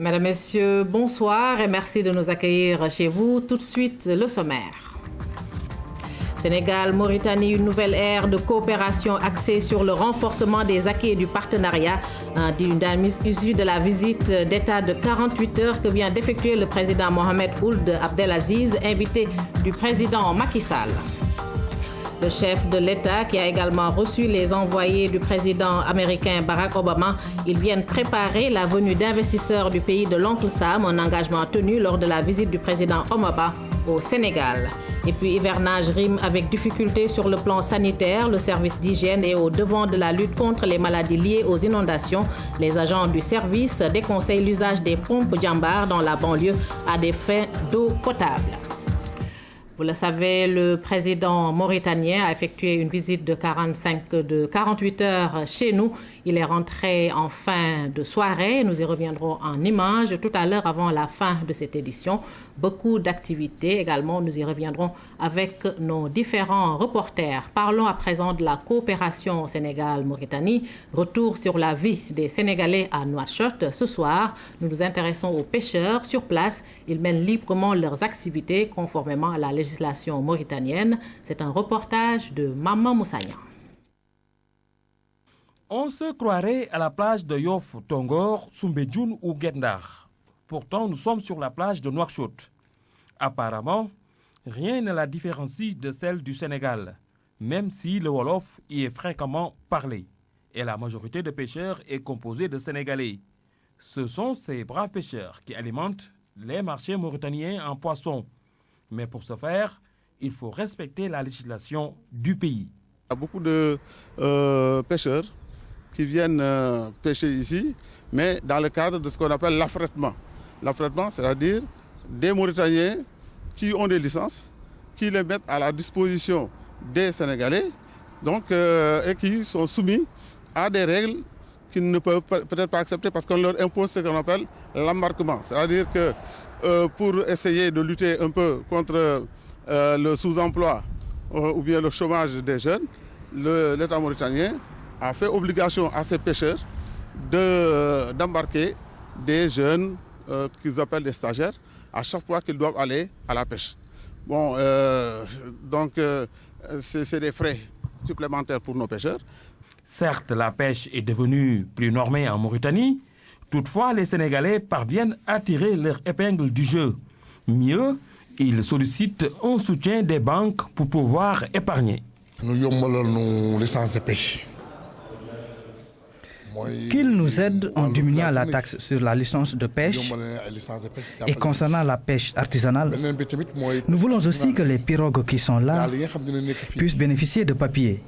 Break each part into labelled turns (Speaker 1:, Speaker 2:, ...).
Speaker 1: Mesdames, Messieurs, bonsoir et merci de nous accueillir chez vous. Tout de suite, le sommaire. Sénégal, Mauritanie, une nouvelle ère de coopération axée sur le renforcement des acquis et du partenariat issue de la visite d'État de 48 heures que vient d'effectuer le président Mohamed Ould Abdelaziz, invité du président Macky Sall. Le chef de l'État qui a également reçu les envoyés du président américain Barack Obama, ils viennent préparer la venue d'investisseurs du pays de l'Oncle Sam, un engagement tenu lors de la visite du président Obama au Sénégal. Et puis hivernage rime avec difficulté sur le plan sanitaire. Le service d'hygiène est au devant de la lutte contre les maladies liées aux inondations. Les agents du service déconseillent l'usage des pompes Jambar dans la banlieue à des fins d'eau potable. Vous le savez, le président mauritanien a effectué une visite de 48 heures chez nous. Il est rentré en fin de soirée. Nous y reviendrons en images tout à l'heure avant la fin de cette édition. Beaucoup d'activités également. Nous y reviendrons avec nos différents reporters. Parlons à présent de la coopération Sénégal-Mauritanie. Retour sur la vie des Sénégalais à Nouakchott. Ce soir, nous nous intéressons aux pêcheurs sur place. Ils mènent librement leurs activités conformément à la législation mauritanienne. C'est un reportage de Maman Moussagnan.
Speaker 2: On se croirait à la plage de Yoff, Tongor, Soumbédioune ou Guet-Ndar. Pourtant, nous sommes sur la plage de Nouakchott. Apparemment, rien ne la différencie de celle du Sénégal, même si le Wolof y est fréquemment parlé. Et la majorité des pêcheurs est composée de Sénégalais. Ce sont ces braves pêcheurs qui alimentent les marchés mauritaniens en poissons. Mais pour ce faire, il faut respecter la législation du pays.
Speaker 3: Il y a beaucoup de pêcheurs qui viennent pêcher ici, mais dans le cadre de ce qu'on appelle l'affrètement. L'affrètement, c'est-à-dire des Mauritaniens qui ont des licences, qui les mettent à la disposition des Sénégalais, donc, et qui sont soumis à des règles qu'ils ne peuvent peut-être pas accepter parce qu'on leur impose ce qu'on appelle l'embarquement. C'est-à-dire que pour essayer de lutter un peu contre le sous-emploi ou bien le chômage des jeunes, l'État mauritanien a fait obligation à ses pêcheurs d'embarquer des jeunes qu'ils appellent des stagiaires à chaque fois qu'ils doivent aller à la pêche. Bon, donc c'est des frais supplémentaires pour nos pêcheurs.
Speaker 2: Certes, la pêche est devenue plus normée en Mauritanie. Toutefois, les Sénégalais parviennent à tirer leur épingle du jeu. Mieux, ils sollicitent un soutien des banques pour pouvoir épargner.
Speaker 4: Nous avons licence de pêche.
Speaker 5: Qu'ils nous aident en diminuant la taxe sur la licence de pêche et concernant la pêche artisanale, nous voulons aussi que les pirogues qui sont là puissent bénéficier de papiers.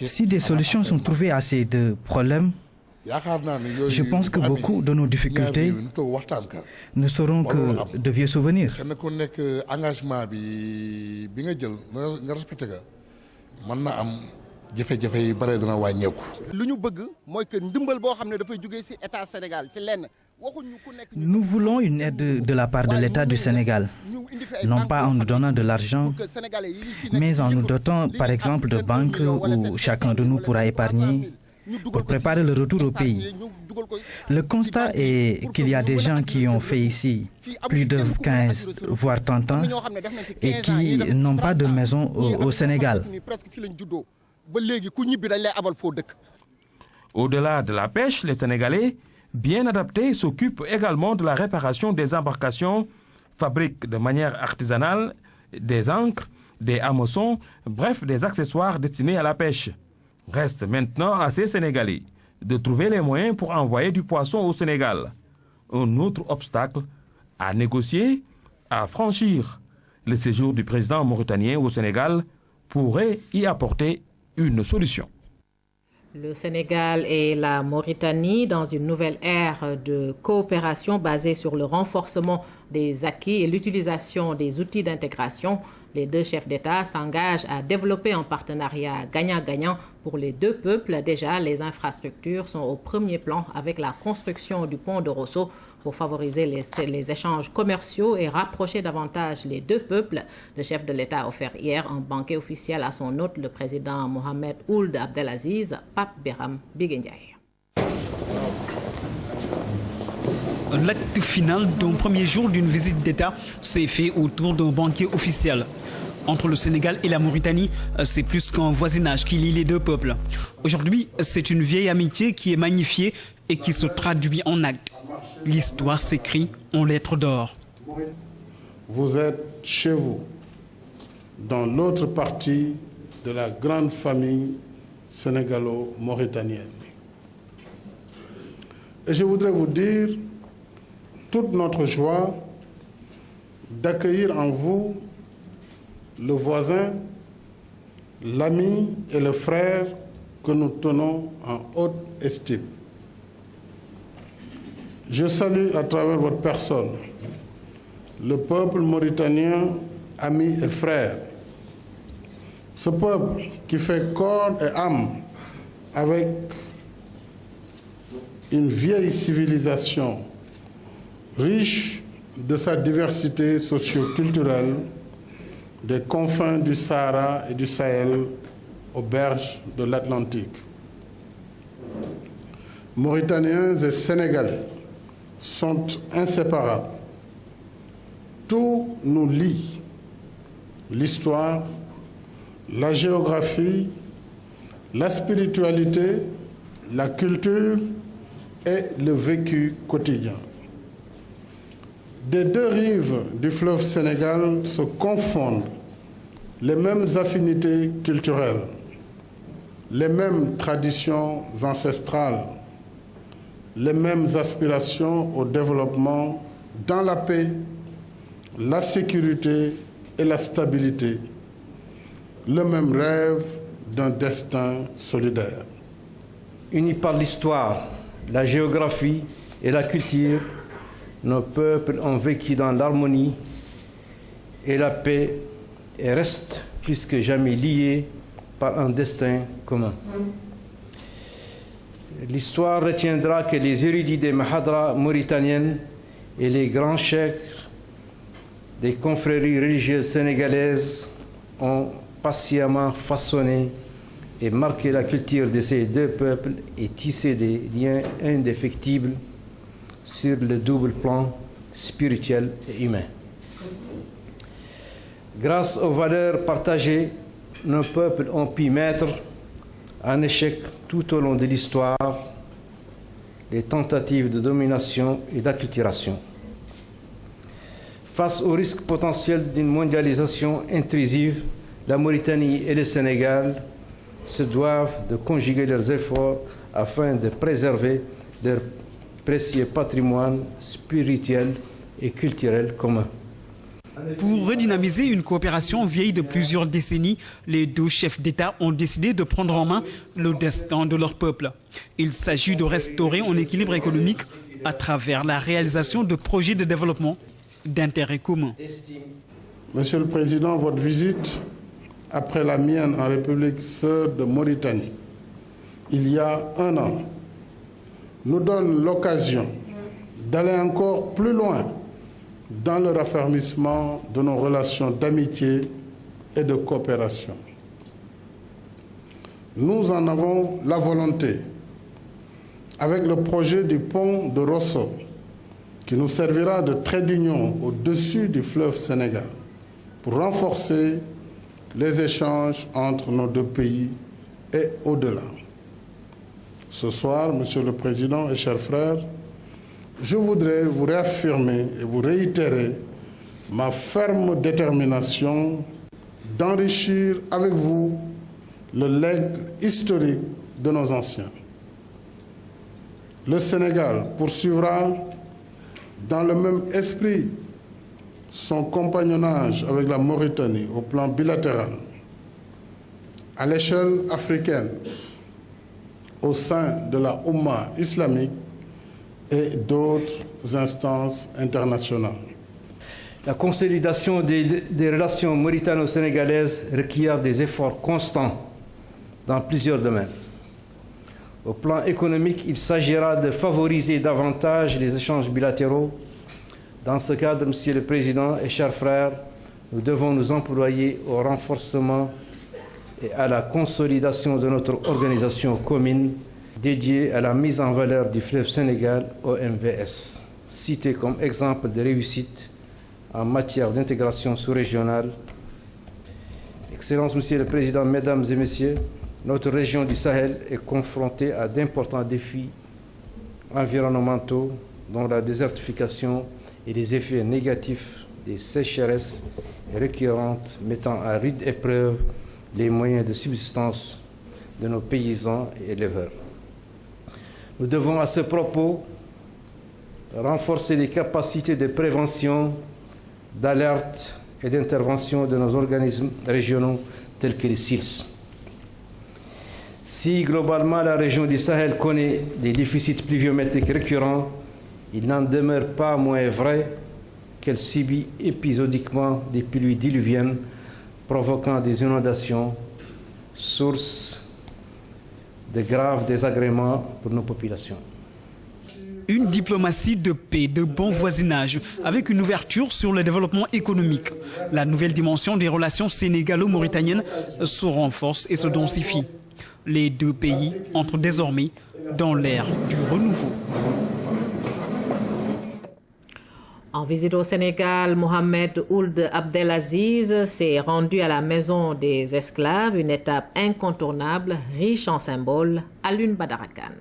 Speaker 5: Si des solutions sont trouvées à ces deux problèmes, je pense que beaucoup de nos difficultés ne seront que de vieux souvenirs. Nous voulons une aide de la part de l'État du Sénégal, non pas en nous donnant de l'argent, mais en nous dotant par exemple de banques où chacun de nous pourra épargner pour préparer le retour au pays. Le constat est qu'il y a des gens qui ont fait ici plus de 15 voire 30 ans et qui n'ont pas de maison au Sénégal.
Speaker 2: Au-delà de la pêche, les Sénégalais, bien adaptés, s'occupent également de la réparation des embarcations, fabriquent de manière artisanale des ancres, des hameçons, bref, des accessoires destinés à la pêche. Reste maintenant à ces Sénégalais de trouver les moyens pour envoyer du poisson au Sénégal. Un autre obstacle à négocier, à franchir. Le séjour du président mauritanien au Sénégal pourrait y apporter une solution.
Speaker 1: Le Sénégal et la Mauritanie dans une nouvelle ère de coopération basée sur le renforcement des acquis et l'utilisation des outils d'intégration. Les deux chefs d'État s'engagent à développer un partenariat gagnant-gagnant pour les deux peuples. Déjà, les infrastructures sont au premier plan avec la construction du pont de Rosso pour favoriser les échanges commerciaux et rapprocher davantage les deux peuples. Le chef de l'État a offert hier un banquet officiel à son hôte, le président Mohamed Ould Abdelaziz, Pape Biram Bigué Ndiaye.
Speaker 6: L'acte final d'un premier jour d'une visite d'État s'est fait autour d'un banquet officiel. Entre le Sénégal et la Mauritanie, c'est plus qu'un voisinage qui lie les deux peuples. Aujourd'hui, c'est une vieille amitié qui est magnifiée et qui se traduit en actes. L'histoire s'écrit en lettres d'or.
Speaker 4: Vous êtes chez vous, dans l'autre partie de la grande famille sénégalo-mauritanienne. Et je voudrais vous dire toute notre joie d'accueillir en vous le voisin, l'ami et le frère que nous tenons en haute estime. Je salue à travers votre personne le peuple mauritanien, ami et frère. Ce peuple qui fait corps et âme avec une vieille civilisation riche de sa diversité socio-culturelle, des confins du Sahara et du Sahel aux berges de l'Atlantique. Mauritaniens et Sénégalais sont inséparables. Tout nous lie. L'histoire, la géographie, la spiritualité, la culture et le vécu quotidien. Des deux rives du fleuve Sénégal se confondent les mêmes affinités culturelles, les mêmes traditions ancestrales, les mêmes aspirations au développement dans la paix, la sécurité et la stabilité, le même rêve d'un destin solidaire.
Speaker 7: Unis par l'histoire, la géographie et la culture, nos peuples ont vécu dans l'harmonie et la paix et restent plus que jamais liés par un destin commun. L'histoire retiendra que les érudits des Mahadras mauritaniennes et les grands cheikhs des confréries religieuses sénégalaises ont patiemment façonné et marqué la culture de ces deux peuples et tissé des liens indéfectibles sur le double plan spirituel et humain. Grâce aux valeurs partagées, nos peuples ont pu mettre en échec tout au long de l'histoire les tentatives de domination et d'acculturation. Face au risque potentiel d'une mondialisation intrusive, la Mauritanie et le Sénégal se doivent de conjuguer leurs efforts afin de préserver leur précieux patrimoine spirituel et culturel commun.
Speaker 6: Pour redynamiser une coopération vieille de plusieurs décennies, les deux chefs d'État ont décidé de prendre en main le destin de leur peuple. Il s'agit de restaurer un équilibre économique à travers la réalisation de projets de développement d'intérêt commun.
Speaker 4: Monsieur le Président, votre visite, après la mienne en République sœur de Mauritanie, il y a un an, nous donne l'occasion d'aller encore plus loin dans le raffermissement de nos relations d'amitié et de coopération. Nous en avons la volonté avec le projet du pont de Rosso qui nous servira de trait d'union au-dessus du fleuve Sénégal pour renforcer les échanges entre nos deux pays et au-delà. Ce soir, Monsieur le Président et chers frères, je voudrais vous réaffirmer et vous réitérer ma ferme détermination d'enrichir avec vous le legs historique de nos anciens. Le Sénégal poursuivra dans le même esprit son compagnonnage avec la Mauritanie au plan bilatéral, à l'échelle africaine, au sein de la Oumma islamique et d'autres instances internationales.
Speaker 7: La consolidation des relations mauritano-sénégalaises requiert des efforts constants dans plusieurs domaines. Au plan économique, il s'agira de favoriser davantage les échanges bilatéraux. Dans ce cadre, Monsieur le Président et chers frères, nous devons nous employer au renforcement et à la consolidation de notre organisation commune dédiée à la mise en valeur du fleuve Sénégal au MVS. cité comme exemple de réussite en matière d'intégration sous-régionale. Excellences, Monsieur le Président, Mesdames et Messieurs, notre région du Sahel est confrontée à d'importants défis environnementaux, dont la désertification et les effets négatifs des sécheresses récurrentes mettant à rude épreuve les moyens de subsistance de nos paysans et éleveurs. Nous devons à ce propos renforcer les capacités de prévention, d'alerte et d'intervention de nos organismes régionaux tels que les SILS. Si globalement la région du Sahel connaît des déficits pluviométriques récurrents, il n'en demeure pas moins vrai qu'elle subit épisodiquement des pluies diluviennes provoquant des inondations, source de graves désagréments pour nos populations.
Speaker 6: Une diplomatie de paix, de bon voisinage, avec une ouverture sur le développement économique. La nouvelle dimension des relations sénégalo-mauritaniennes se renforce et se densifie. Les deux pays entrent désormais dans l'ère du renouveau.
Speaker 1: En visite au Sénégal, Mohamed Ould Abdelaziz s'est rendu à la maison des esclaves, une étape incontournable, riche en symboles, à Alioune Badara Kane.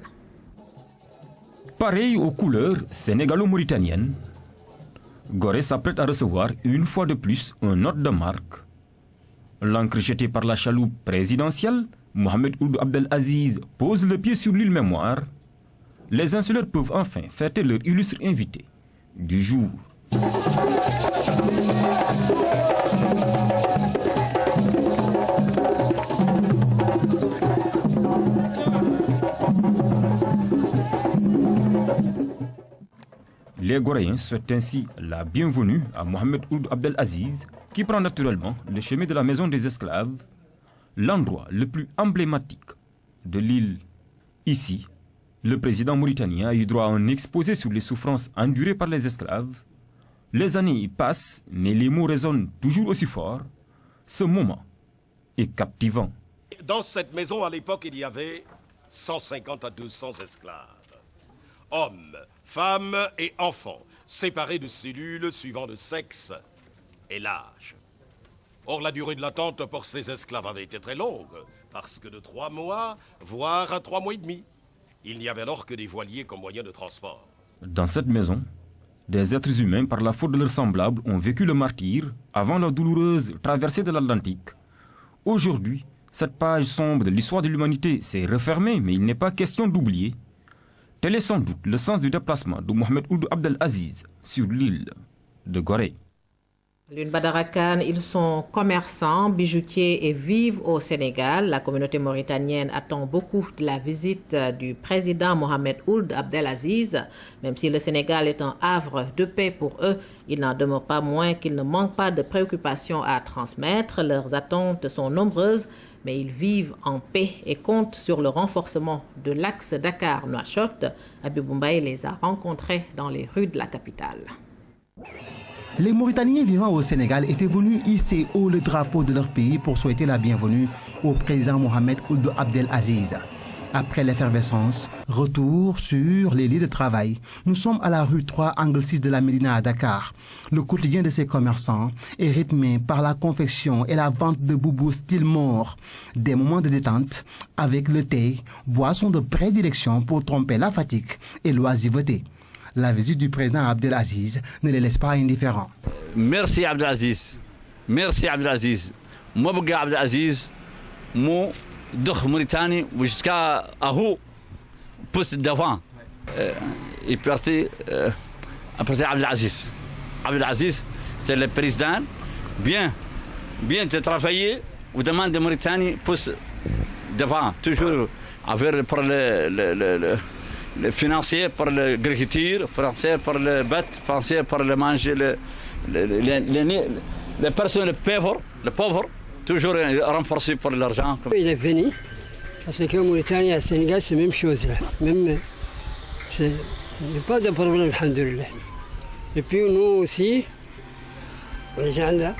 Speaker 8: Pareil aux couleurs sénégalo-mauritaniennes, Gorée s'apprête à recevoir une fois de plus un hôte de marque. L'encre jetée par la chaloupe présidentielle, Mohamed Ould Abdelaziz pose le pied sur l'île Mémoire. Les insulaires peuvent enfin fêter leur illustre invité du jour. Les Goréens souhaitent ainsi la bienvenue à Mohamed Ould Abdelaziz, qui prend naturellement le chemin de la maison des esclaves, l'endroit le plus emblématique de l'île. Ici, le président mauritanien a eu droit à un exposé sur les souffrances endurées par les esclaves. Les années passent, mais les mots résonnent toujours aussi fort. Ce moment est captivant.
Speaker 9: Dans cette maison, à l'époque, il y avait 150 à 200 esclaves. Hommes, femmes et enfants, séparés de cellules suivant le sexe et l'âge. Or, la durée de l'attente pour ces esclaves avait été très longue, parce que de 3 mois, voire à 3 mois et demi. Il n'y avait alors que des voiliers comme moyen de transport.
Speaker 8: Dans cette maison, des êtres humains, par la faute de leurs semblables, ont vécu le martyre avant la douloureuse traversée de l'Atlantique. Aujourd'hui, cette page sombre de l'histoire de l'humanité s'est refermée, mais il n'est pas question d'oublier. Tel est sans doute le sens du déplacement de Mohamed Ould Abdelaziz sur l'île de Gorée.
Speaker 1: Alioune Badara Kane, ils sont commerçants, bijoutiers et vivent au Sénégal. La communauté mauritanienne attend beaucoup de la visite du président Mohamed Ould Abdelaziz. Même si le Sénégal est un havre de paix pour eux, il n'en demeure pas moins qu'ils ne manquent pas de préoccupations à transmettre. Leurs attentes sont nombreuses, mais ils vivent en paix et comptent sur le renforcement de l'axe Dakar-Nouakchott. Abibou Mbaye les a rencontrés dans les rues de la capitale.
Speaker 10: Les Mauritaniens vivant au Sénégal étaient venus hisser haut le drapeau de leur pays pour souhaiter la bienvenue au président Mohamed Ould Abdelaziz. Après l'effervescence, retour sur les lieux de travail. Nous sommes à la rue 3, angle 6 de la Médina à Dakar. Le quotidien de ces commerçants est rythmé par la confection et la vente de boubous style mort. Des moments de détente avec le thé, boisson de prédilection pour tromper la fatigue et l'oisiveté. La visite du président Abdelaziz ne les laisse pas indifférents.
Speaker 11: Merci Abdelaziz. Merci Abdelaziz. Moi, Abdelaziz, moi, de Mauritanie jusqu'à Ahou, poste devant. Et puis après Abdelaziz. Abdelaziz, c'est le président. Bien de travailler. Vous demandez de Mauritanie, poste devant. Toujours avec pour le financier pour l'agriculture, financier pour le bête, financier pour le manger, les personnes pauvres, toujours renforcés pour l'argent.
Speaker 12: Il est venu, parce que Mauritanie et Sénégal, c'est la même chose. Il n'y a pas de problème, alhamdoulilah. Et puis nous aussi, les gens là,